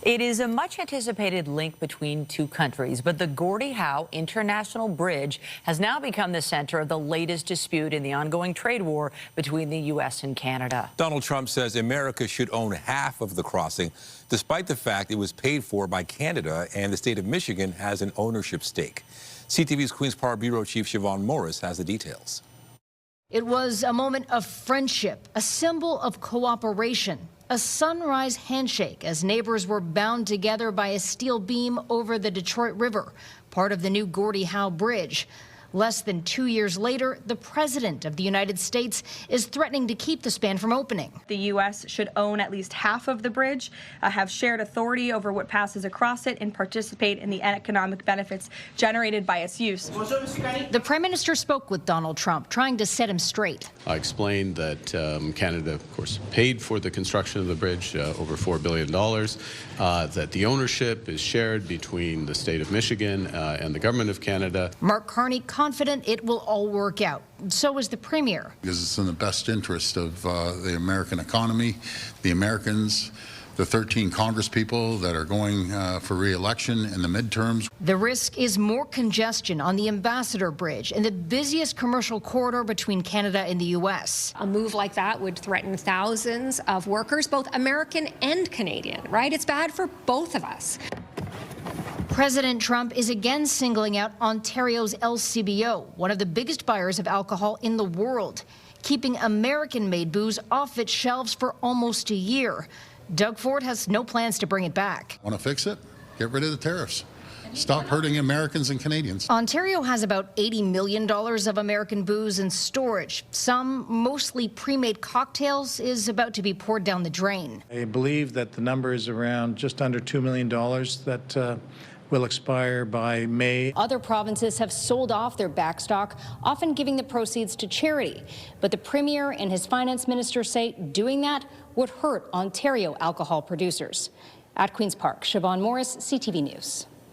It is a much anticipated link between two countries, but the Gordie Howe International Bridge has now become the center of the latest dispute in the ongoing trade war between the U.S. and Canada. Donald Trump says America should own half of the crossing, despite the fact it was paid for by Canada and the state of Michigan has an ownership stake. CTV's Queen's Park Bureau Chief Siobhan Morris has the details. It was a moment of friendship, a symbol of cooperation, a sunrise handshake as neighbors were bound together by a steel beam over the Detroit River, part of the new Gordie Howe Bridge. Less than 2 years later, the President of the United States is threatening to keep the span from opening. The U.S. should own at least half of the bridge, have shared authority over what passes across it, and participate in the economic benefits generated by its use. The Prime Minister spoke with Donald Trump, trying to set him straight. I explained that Canada, of course, paid for the construction of the bridge, over $4 billion, that the ownership is shared between the state of Michigan and the government of Canada. Mark Carney confident it will all work out. So is the Premier. Because it's in the best interest of the American economy, the Americans, the 13 Congresspeople that are going for re-election in the midterms. The risk is more congestion on the Ambassador Bridge in the busiest commercial corridor between Canada and the U.S. A move like that would threaten thousands of workers, both American and Canadian, right? It's bad for both of us. President Trump is again singling out Ontario's LCBO, one of the biggest buyers of alcohol in the world, keeping American-made booze off its shelves for almost a year. Doug Ford has no plans to bring it back. Want to fix it? Get rid of the tariffs. Stop hurting Americans and Canadians. Ontario has about $80 million of American booze in storage. Some, mostly pre-made cocktails, is about to be poured down the drain. I believe that the number is around just under $2 million that will expire by May. Other provinces have sold off their backstock, often giving the proceeds to charity. But the Premier and his finance minister say doing that would hurt Ontario alcohol producers. At Queen's Park, Siobhan Morris, CTV News.